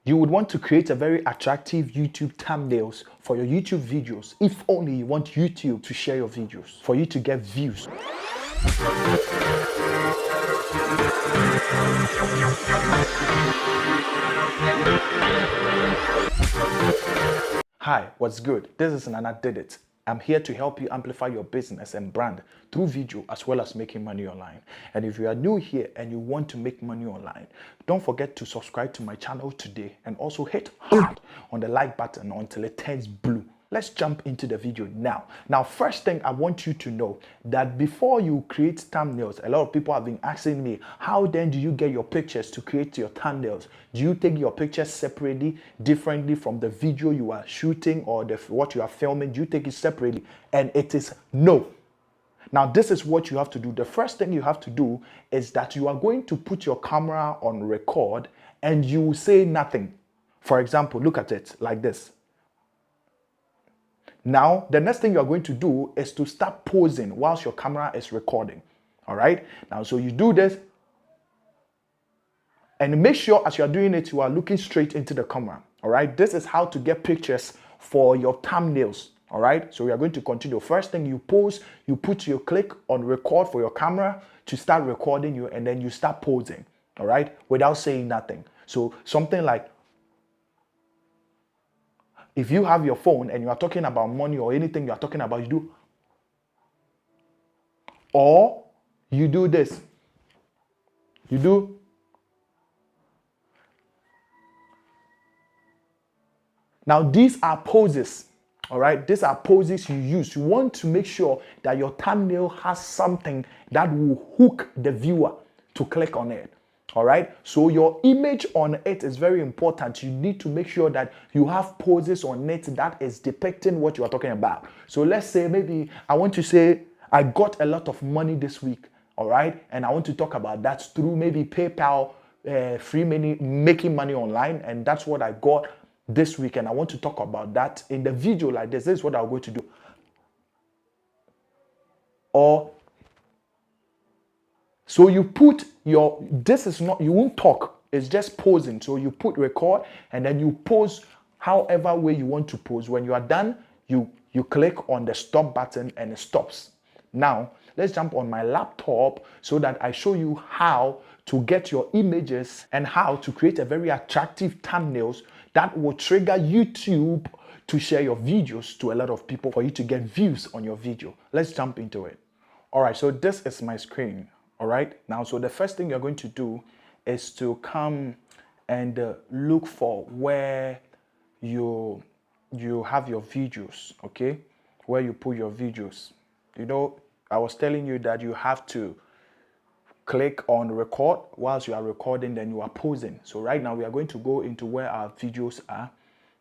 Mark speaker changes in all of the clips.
Speaker 1: You would want to create a very attractive YouTube thumbnails for your YouTube videos if only you want YouTube to share your videos, for you to get views. Hi, what's good? This is NANA Didit. I'm here to help you amplify your business and brand through video as well as making money online. And if you are new here and you want to make money online, don't forget to subscribe to my channel today and also hit hard on the like button until it turns blue. Let's jump into the video now. Now, first thing I want you to know that before you create thumbnails, a lot of people have been asking me, how then do you get your pictures to create your thumbnails? Do you take your pictures separately, differently from the video you are shooting or what you are filming? Do you take it separately? And it is no. Now, this is what you have to do. The first thing you have to do is that you are going to put your camera on record and you will say nothing. For example, look at it like this. Now, the next thing you are going to do is to start posing whilst your camera is recording. All right. Now, so you do this and make sure as you are doing it, you are looking straight into the camera. All right. This is how to get pictures for your thumbnails. All right. So we are going to continue. First thing you pose, you click on record for your camera to start recording you, and then you start posing. All right. Without saying nothing. So something like, if you have your phone and you are talking about money or anything you are talking about, you do. Or you do this. You do. Now, these are poses. All right. These are poses you use. You want to make sure that your thumbnail has something that will hook the viewer to click on it. All right. So your image on it is very important. You need to make sure that you have poses on it that is depicting what you are talking about. So let's say maybe I want to say I got a lot of money this week. All right. And I want to talk about that through maybe PayPal, free money, making money online. And that's what I got this week. And I want to talk about that in the video like this. This is what I'm going to do. Or so you put your, this is not, you won't talk, it's just posing. So you put record and then you pose however way you want to pose. When you are done, you click on the stop button and it stops. Now, let's jump on my laptop so that I show you how to get your images and how to create a very attractive thumbnails that will trigger YouTube to share your videos to a lot of people for you to get views on your video. Let's jump into it. All right, so this is my screen. All right, now, so the first thing you're going to do is to come and look for where you have your videos, okay? Where you put your videos. You know, I was telling you that you have to click on record. Whilst you are recording, then you are posing. So right now we are going to go into where our videos are.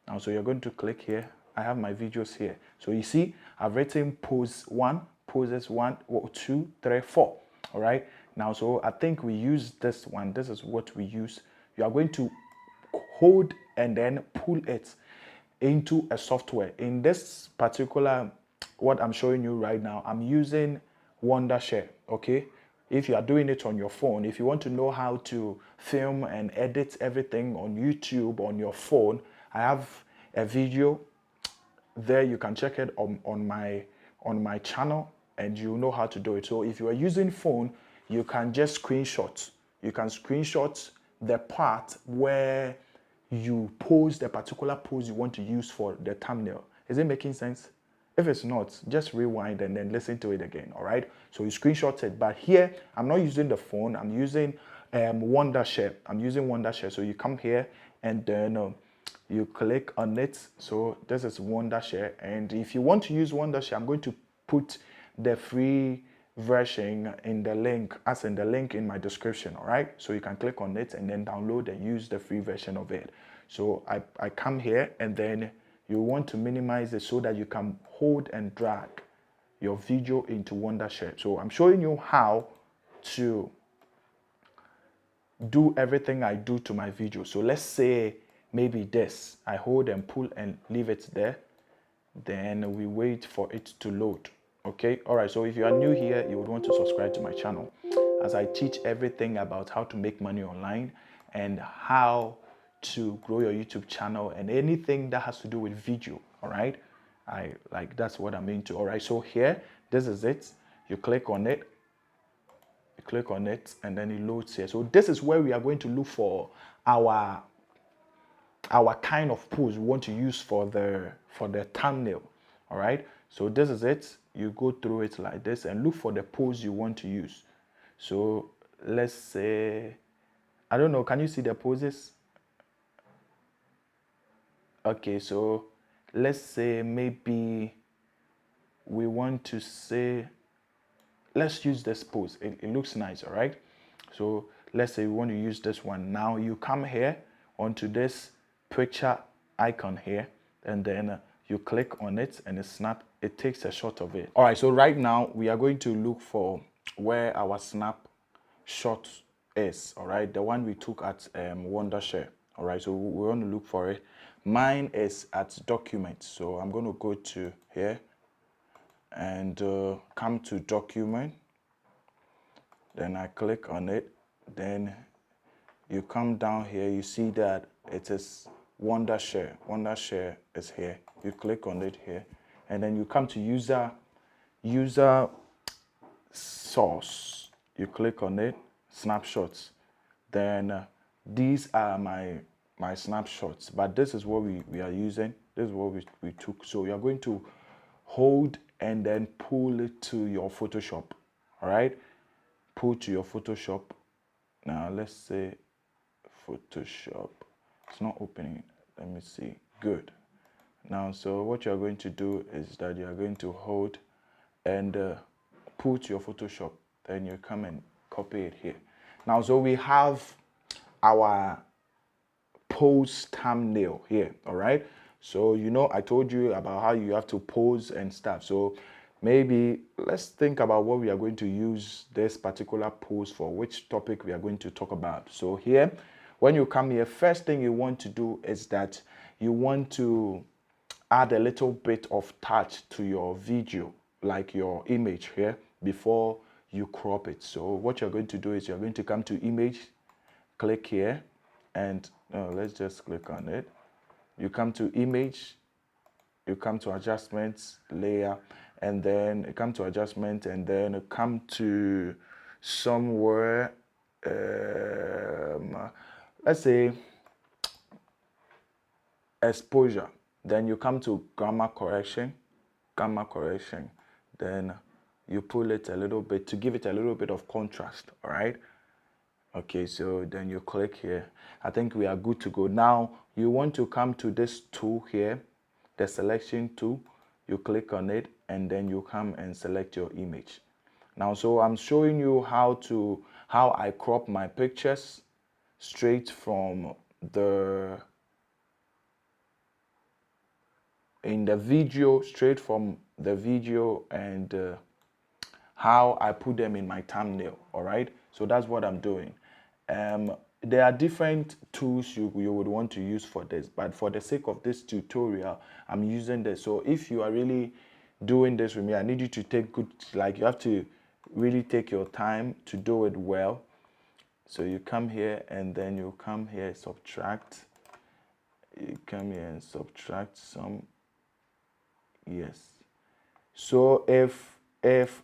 Speaker 1: Now, so you're going to click here. I have my videos here. So you see, I've written poses 1, 2, 3, 4. All right. Now, so I think we use this one. This is what we use. You are going to hold and then pull it into a software. In this particular, what I'm showing you right now, I'm using Wondershare. Okay. If you are doing it on your phone, if you want to know how to film and edit everything on YouTube on your phone, I have a video there. You can check it on my channel. And you know how to do it. So if you are using phone, you can just screenshot. You can screenshot the part where you pose the particular pose you want to use for the thumbnail. Is it making sense? If it's not, just rewind and then listen to it again. All right. So you screenshot it. But here, I'm not using the phone. I'm using Wondershare. I'm using Wondershare. So you come here and then you click on it. So this is Wondershare. And if you want to use Wondershare, I'm going to put the free version in the link, as in the link in my description. All right, so you can click on it and then download and use the free version of it. So I come here and then you want to minimize it so that you can hold and drag your video into Wondershare. So I'm showing you how to do everything I do to my video. So let's say maybe this, I hold and pull and leave it there. Then we wait for it to load. Okay. All right. So if you are new here, you would want to subscribe to my channel as I teach everything about how to make money online and how to grow your YouTube channel and anything that has to do with video. All right, that's what I'm into. All right, so here, this is it. You click on it, and then it loads here. So this is where we are going to look for our kind of pose we want to use for the thumbnail. All right, so this is it. You go through it like this and look for the pose you want to use. So let's say, I don't know, can you see the poses? Okay, so let's say maybe we want to say, let's use this pose. It looks nice. All right, so let's say we want to use this one. Now you come here onto this picture icon here, and then you click on it and it takes a shot of it. All right, so right now we are going to look for where our snap shot is. All right, the one we took at Wondershare. All right, so we want to look for it. Mine is at document, so I'm going to go to here and come to document. Then I click on it. Then you come down here, you see that it is Wondershare. Wondershare is here. You click on it here, and then you come to user source. You click on it, snapshots. Then these are my snapshots, but this is what we are using. This is what we took. So you are going to hold and then pull it to your Photoshop. All right, pull to your Photoshop. Now let's say Photoshop. It's not opening. Let me see. Good. Now, so what you are going to do is that you are going to hold and pull to your Photoshop. Then you come and copy it here. Now, so we have our pose thumbnail here. All right, so I told you about how you have to pose and stuff. So maybe let's think about what we are going to use this particular pose for, which topic we are going to talk about. So here, when you come here, first thing you want to do is that you want to add a little bit of touch to your video, like your image here, before you crop it. So what you're going to do is you're going to come to image, click here, and let's just click on it. You come to image, you come to adjustments, layer, and then you come to adjustment, and then you come to somewhere, let's say exposure. Then you come to gamma correction, then you pull it a little bit to give it a little bit of contrast. All right, okay, so then you click here. I think we are good to go. Now you want to come to this tool here, the selection tool. You click on it, and then you come and select your image. Now, so I'm showing you how I crop my pictures straight from in the video, straight from the video, and how I put them in my thumbnail. All right, so that's what I'm doing. There are different tools you would want to use for this, but for the sake of this tutorial, I'm using this. So if you are really doing this with me, I need you to take you have to really take your time to do it well. So you come here, and then you come here, subtract. You come here and subtract some. Yes. So if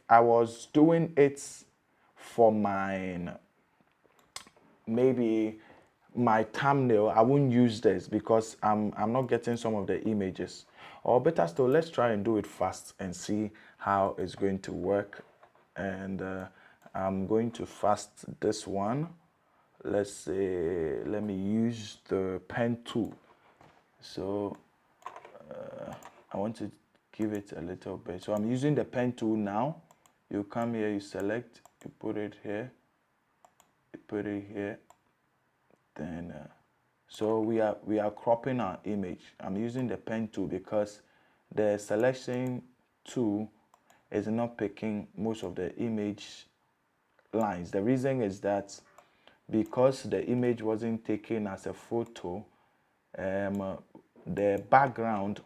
Speaker 1: I was doing it for maybe my thumbnail, I wouldn't use this because I'm not getting some of the images. Or better still, let's try and do it fast and see how it's going to work. And I'm going to fast this one. Let's say, let me use the pen tool. So I want to give it a little bit. So I'm using the pen tool now. You come here, you select, you put it here, you put it here. Then so we are cropping our image. I'm using the pen tool because the selection tool is not picking most of the image lines. The reason is that because the image wasn't taken as a photo, the background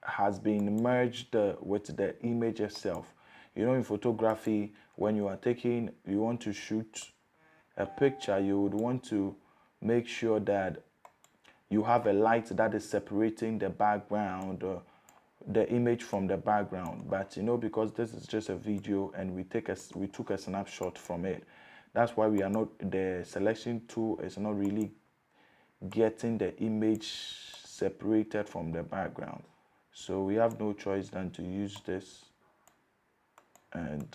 Speaker 1: has been merged with the image itself. In photography, when you want to shoot a picture, you would want to make sure that you have a light that is separating the background, the image from the background. But you know, because this is just a video and we took a snapshot from it, that's why we are not, the selection tool is not really getting the image separated from the background. So we have no choice than to use this. And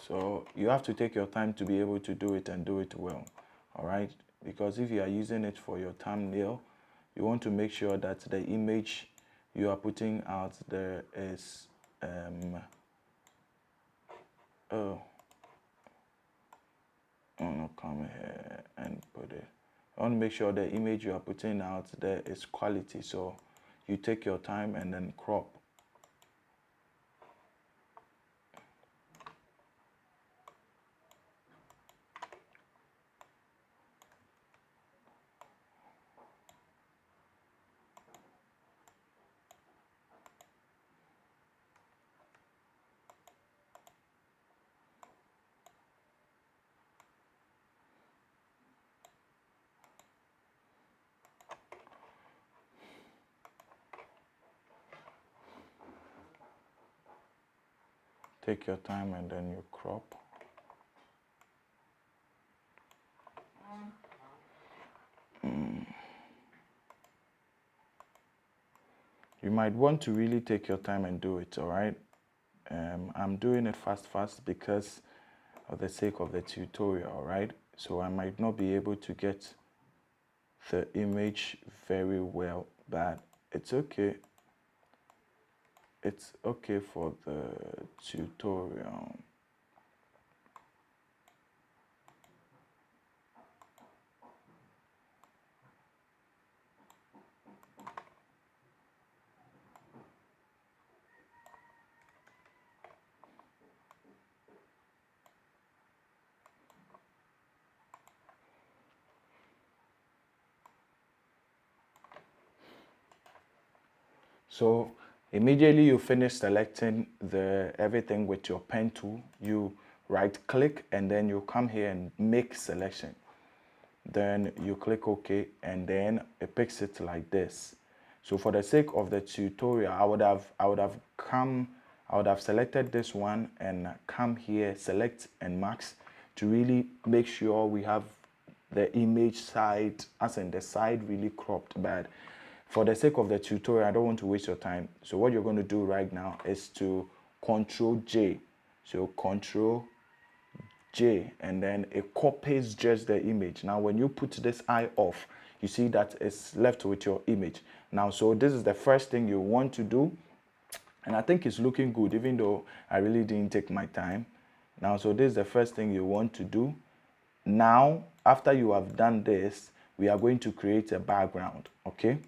Speaker 1: so you have to take your time to be able to do it and do it well, all right? Because if you are using it for your thumbnail, you want to make sure that the image you are putting out there is come here and put it. I want to make sure the image you are putting out there is quality, so you take your time and then crop. Take your time and then you crop. You might want to really take your time and do it, all right? I'm doing it fast because of the sake of the tutorial, all right? So I might not be able to get the image very well, but it's okay. It's okay for the tutorial. So immediately you finish selecting everything with your pen tool, you right click and then you come here and make selection. Then you click OK and then it picks it like this. So for the sake of the tutorial, I would have selected this one and come here, select and max to really make sure we have the image side, as in the side, really cropped. But for the sake of the tutorial, I don't want to waste your time. So what you're going to do right now is to Control J. So Control J, and then it copies just the image. Now when you put this eye off, you see that it's left with your image. Now, so this is the first thing you want to do. And I think it's looking good, even though I really didn't take my time. Now, so this is the first thing you want to do. Now, after you have done this, we are going to create a background, okay?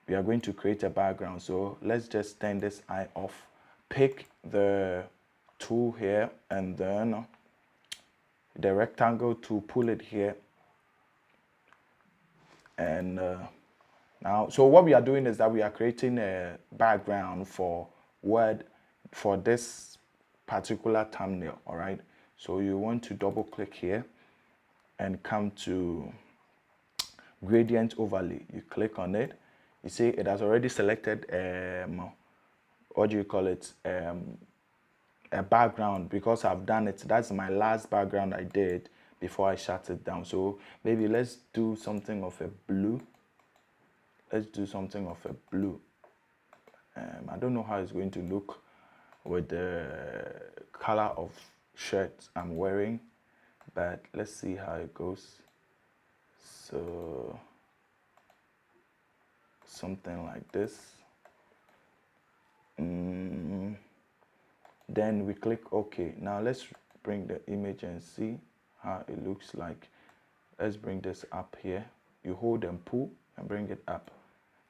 Speaker 1: We are going to create a background. So let's just turn this eye off. Pick the tool here and then the rectangle tool, pull it here. And now, so what we are doing is that we are creating a background for this particular thumbnail, all right? So you want to double click here and come to gradient overlay. You click on it. You see it has already selected what do you call it, a background, because I've done it. That's my last background I did before I shut it down. So maybe let's do something of a blue. Let's do something of a blue. I don't know how it's going to look with the color of shirt I'm wearing, but let's see how it goes. So something like this. Then we click OK. Now let's bring the image and see how it looks like. Let's bring this up here. You hold and pull and bring it up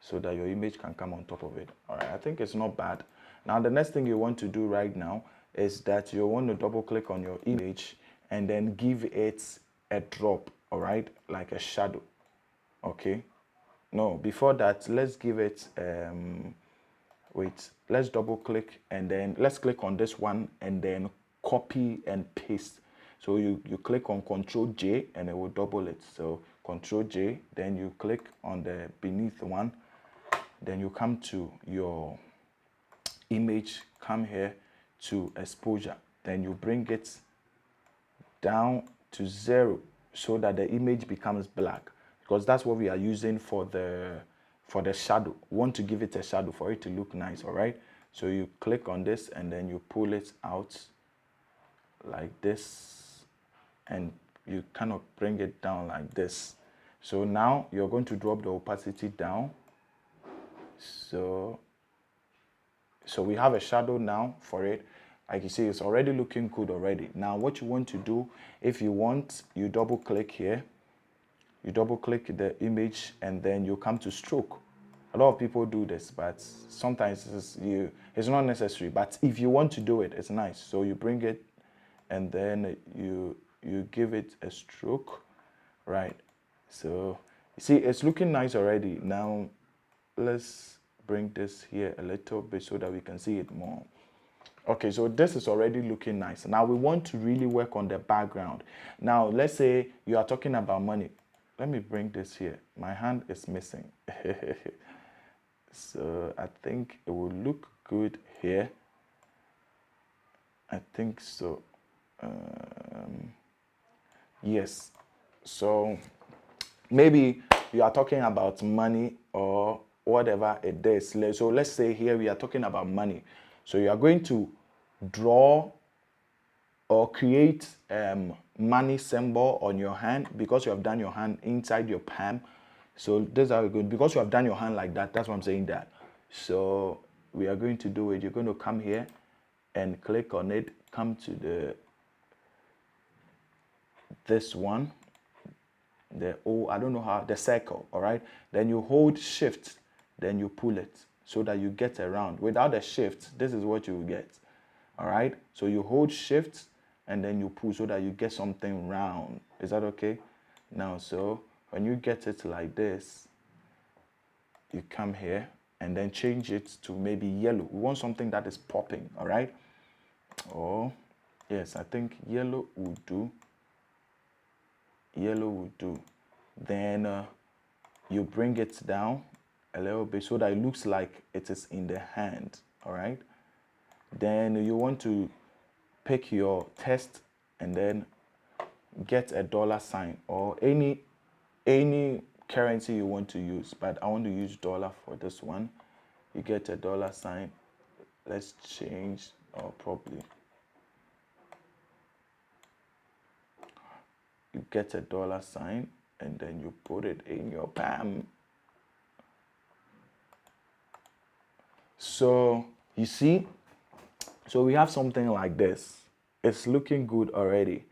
Speaker 1: so that your image can come on top of it. All right, I think it's not bad. Now the next thing you want to do right now is that you want to double click on your image and then give it a drop, all right, like a shadow. Okay, No, before that, let's give it, wait, let's double click and then let's click on this one and then copy and paste. So you click on Control J and it will double it. So Control J, then you click on the beneath one, then you come to your image, come here to exposure, then you bring it down to 0 so that the image becomes black, because that's what we are using for the shadow. We want to give it a shadow for it to look nice. All right, so you click on this and then you pull it out like this and you kind of bring it down like this. So now you're going to drop the opacity down. So we have a shadow now for it. Like you see, it's already looking good already. Now what you want to do, if you want, you double click here, you double click the image and then you come to stroke. A lot of people do this, but sometimes it's not necessary. But if you want to do it, it's nice. So you bring it and then you give it a stroke, right? So you see, it's looking nice already. Now let's bring this here a little bit so that we can see it more. Okay, so this is already looking nice. Now we want to really work on the background. Now let's say you are talking about money. Let me bring this here. My hand is missing. So I think it will look good here. I think so. Yes. So maybe you are talking about money or whatever it is. So let's say here we are talking about money. So you are going to draw or create money symbol on your hand, because you have done your hand inside your palm. So this is how we go. Because you have done your hand like that, that's why I'm saying that. So we are going to do it. You're going to come here and click on it. Come to this one. I don't know how, the circle, all right? Then you hold shift, then you pull it so that you get around. Without the shift, this is what you will get, all right? So you hold shift and then you pull so that you get something round. Is that okay? Now, so when you get it like this, you come here and then change it to maybe yellow. We want something that is popping, all right? Oh, yes, I think yellow will do. Yellow will do. Then you bring it down a little bit so that it looks like it is in the hand, all right? Then you want to pick your text and then get a $sign or any currency you want to use, but I want to use dollar for this one. You get a $sign. Let's change, or probably you get a $sign and then you put it in your palm. So you see, so we have something like this. It's looking good already.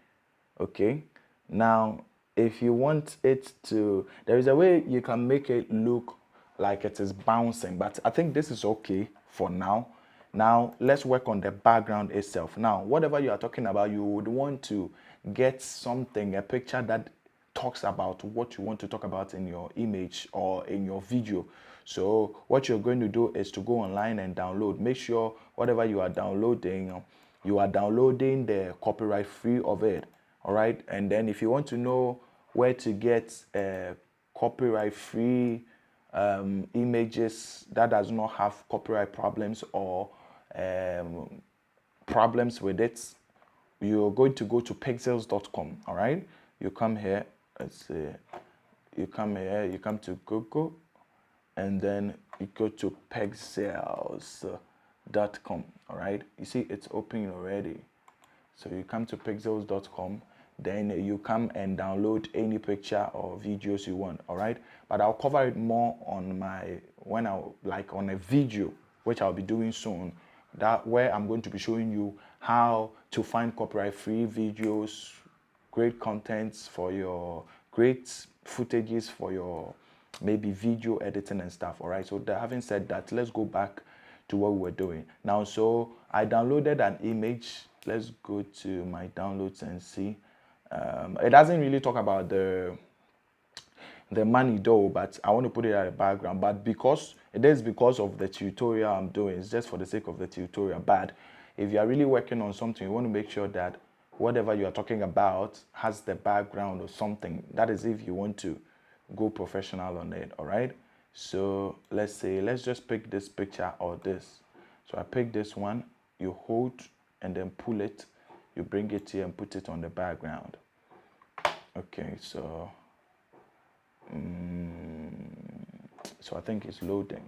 Speaker 1: Okay, now if you want it to, there is a way you can make it look like it is bouncing, but I think this is okay for now. Now let's work on the background itself. Now whatever you are talking about, you would want to get something, a picture that talks about what you want to talk about in your image or in your video. So what you're going to do is to go online and download. Make sure whatever you are downloading the copyright free of it. All right, and then if you want to know where to get copyright free images that does not have copyright problems or problems with it, you're going to go to pexels.com. all right, you come here, let's see, you come here, you come to Google and then you go to pexels.com. all right, you see it's opening already. So you come to pexels.com, then you come and download any picture or videos you want, all right? But I'll cover it more on on a video, which I'll be doing soon, that where I'm going to be showing you how to find copyright-free videos, great contents for your, great footages for your maybe video editing and stuff, all right? So having said that, let's go back to what we were doing. Now, so I downloaded an image. Let's go to my downloads and see. It doesn't really talk about the the money though, but I want to put it at the background. But because it is because of the tutorial I'm doing, it's just for the sake of the tutorial. But if you are really working on something, you want to make sure that whatever you are talking about has the background or something. That is if you want to go professional on it. All right. So let's just pick this picture or this. So I pick this one, you hold and then pull it, you bring it here and put it on the background. Okay, so so I think it's loading,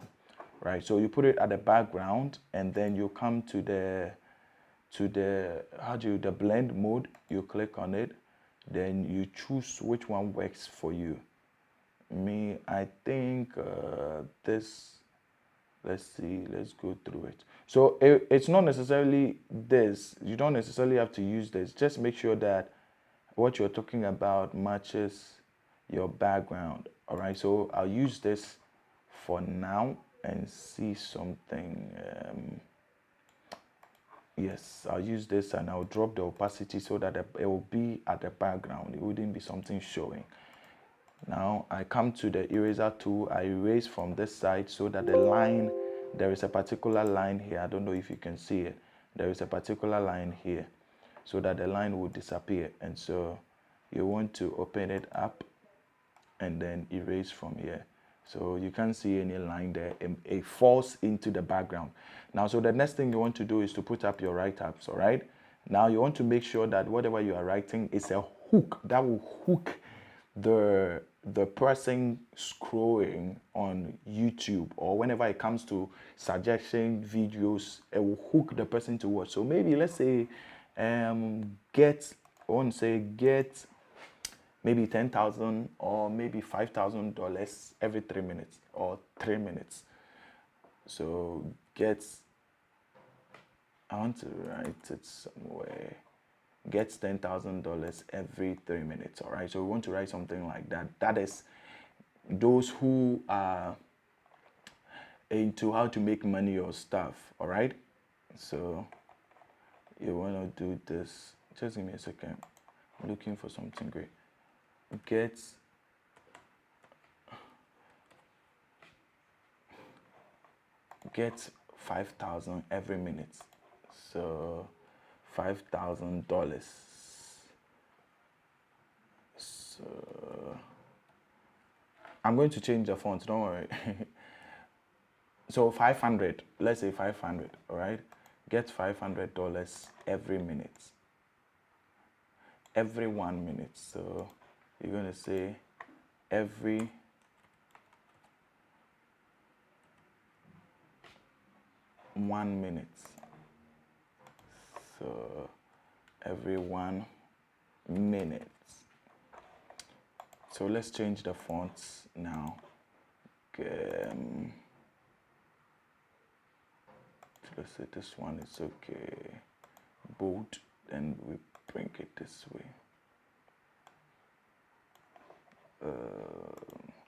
Speaker 1: right? So you put it at the background and then you come to the the blend mode, you click on it, then you choose which one works for you. Me, I think this, let's see, let's go through it. So it's not necessarily this, you don't necessarily have to use this, just make sure that what you're talking about matches your background. All right, so I'll use this for now and see something. Yes, I'll use this and I'll drop the opacity so that it will be at the background, it wouldn't be something showing. Now I come to the eraser tool, I erase from this side so that the line, there is a particular line here, I don't know if you can see it, there is a particular line here, so that the line will disappear. And so you want to open it up and then erase from here. So you can't see any line there, it falls into the background. Now, so the next thing you want to do is to put up your write-ups, all right? Now you want to make sure that whatever you are writing is a hook that will hook the person scrolling on YouTube, or whenever it comes to suggestion videos, it will hook the person to watch. So maybe let's say get maybe 10,000 or maybe $5,000 every 3 minutes or 3 minutes. So I want to write it somewhere. Gets $10,000 every 3 minutes. All right. So we want to write something like that. That is those who are into how to make money or stuff. All right. So you want to do this. Just give me a second. I'm looking for something great. Gets 5,000 every minute. So $5,000. So I'm going to change the font, don't worry. So 500, let's say 500, all right? Get $500 every minute. Every 1 minute. So you're going to say every one minute. So every 1 minute. So let's change the fonts now. Let's say this one is okay. Bold, and we bring it this way.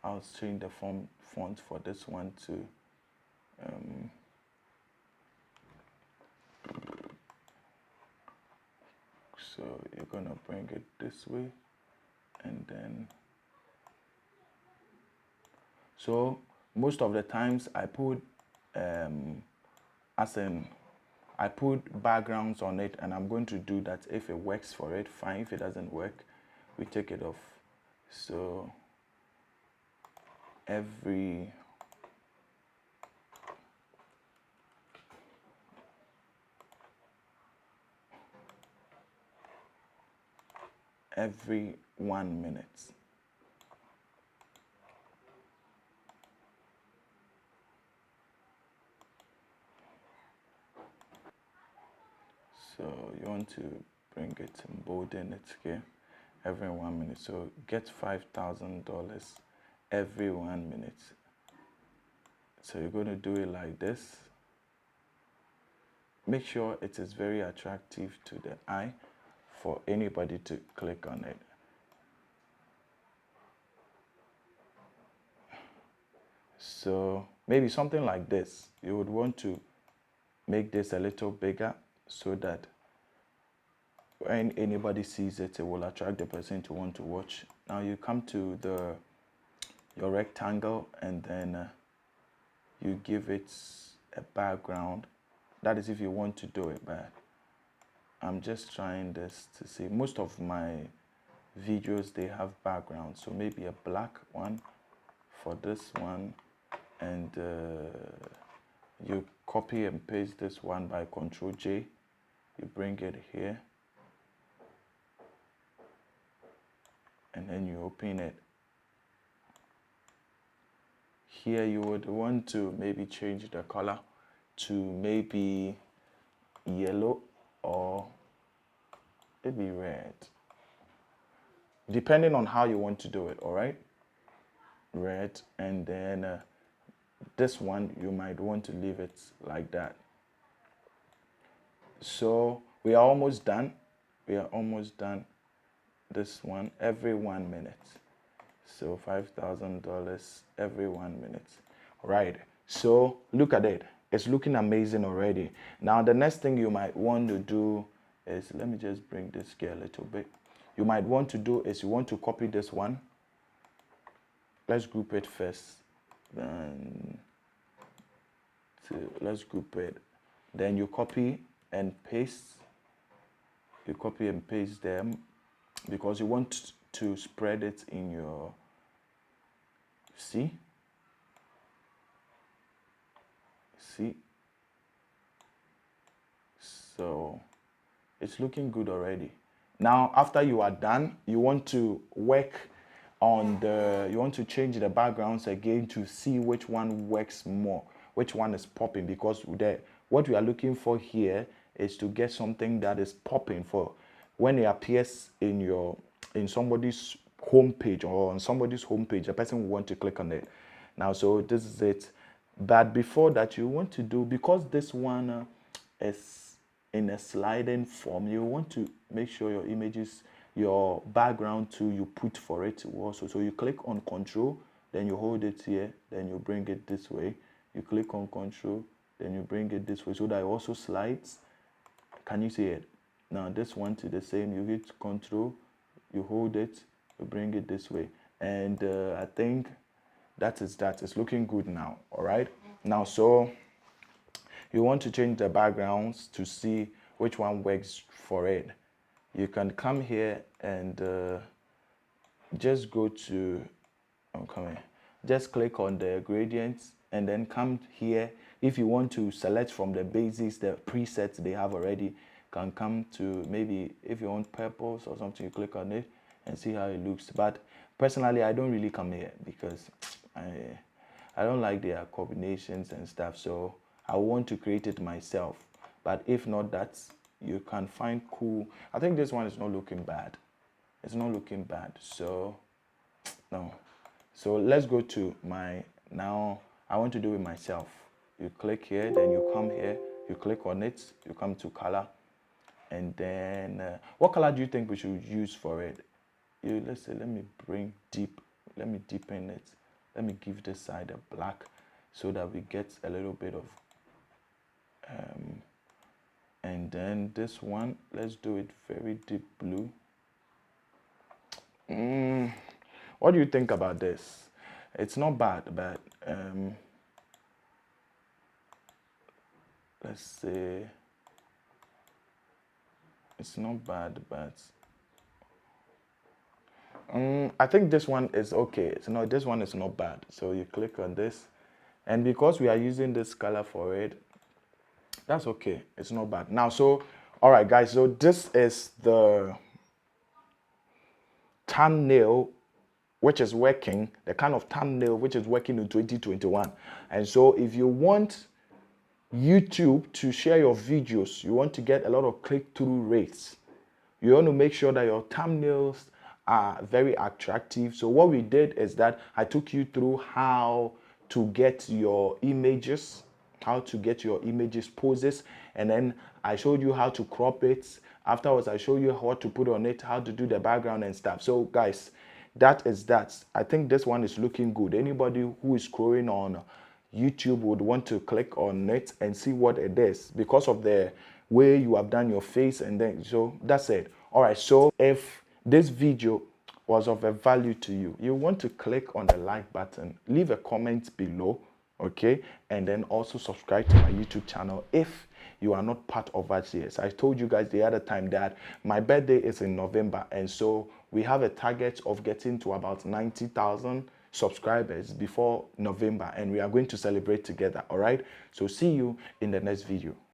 Speaker 1: I'll change the font for this one to so you're gonna bring it this way, and then so most of the times I put I put backgrounds on it, and I'm going to do that. If it works for it, fine. If it doesn't work, we take it off. So every every 1 minute. So you want to bring it and bolden it here every 1 minute. So get $5,000 every 1 minute. So you're going to do it like this. Make sure it is very attractive to the eye for anybody to click on it. So maybe something like this. You would want to make this a little bigger so that when anybody sees it, it will attract the person to want to watch. Now you come to the your rectangle, and then you give it a background. That is if you want to do it, but I'm just trying this to see. Most of my videos, they have background, so maybe a black one for this one, and you copy and paste this one by Ctrl J. You bring it here, and then you open it. Here you would want to maybe change the color to maybe yellow or maybe red, depending on how you want to do it. All right, red, and then this one you might want to leave it like that. So we are almost done. We are almost done. This one every 1 minute. So $5,000 every 1 minute. All right. So look at it. It's looking amazing already. Now the next thing you might want to do is, let me just bring this here a little bit. You might want to do is you want to copy this one. Let's group it first. Then let's group it. Then you copy and paste. You copy and paste them because you want to spread it in your, see? So it's looking good already. Now after you are done, you want to work on you want to change the backgrounds again to see which one works more, which one is popping, because what we are looking for here is to get something that is popping for when it appears in somebody's home page, or on somebody's home page, a person will want to click on it. Now, so this is it. But before that, you want to do, because this one is in a sliding form, you want to make sure your images, your background too, you put for it also. So you click on Control, then you hold it here, then you bring it this way. You click on Control, then you bring it this way, so that it also slides. Can you see it? Now this one to the same, you hit Control, you hold it, you bring it this way, and I think that is that. It's looking good now. All right. Now, so you want to change the backgrounds to see which one works for it. You can come here and just go to, just click on the gradients, and then come here. If you want to select from the basics, the presets they have already, can come to, maybe if you want purples or something, you click on it and see how it looks. But personally, I don't really come here because I don't like their combinations and stuff, so I want to create it myself. But if not that, you can find cool. I think this one is not looking bad. It's not looking bad, so no. So let's go to my, now I want to do it myself. You click here, then you come here, you click on it, you come to color, and then what color do you think we should use for it? Let's say, let me deepen it. Let me give this side a black so that we get a little bit of and then this one, let's do it very deep blue. What do you think about this? It's not bad, but let's say it's not bad, but I think this one is okay. So no, this one is not bad. So you click on this, and because we are using this color for it, that's okay. It's not bad. Now, so all right, guys. So this is the thumbnail which is working, the kind of thumbnail which is working in 2021. And so if you want YouTube to share your videos, you want to get a lot of click-through rates, you want to make sure that your thumbnails are very attractive. So what we did is that I took you through how to get your images, poses, and then I showed you how to crop it. Afterwards, I showed you what to put on it, how to do the background and stuff. So guys, that is that. I think this one is looking good. Anybody who is scrolling on YouTube would want to click on it and see what it is because of the way you have done your face, and then so that's it. All right, so if this video was of a value to you, you want to click on the like button, leave a comment below, okay, and then also subscribe to my YouTube channel if you are not part of us. Yes, I told you guys the other time that my birthday is in November, and so we have a target of getting to about 90,000 subscribers before November, and we are going to celebrate together. All right, so see you in the next video.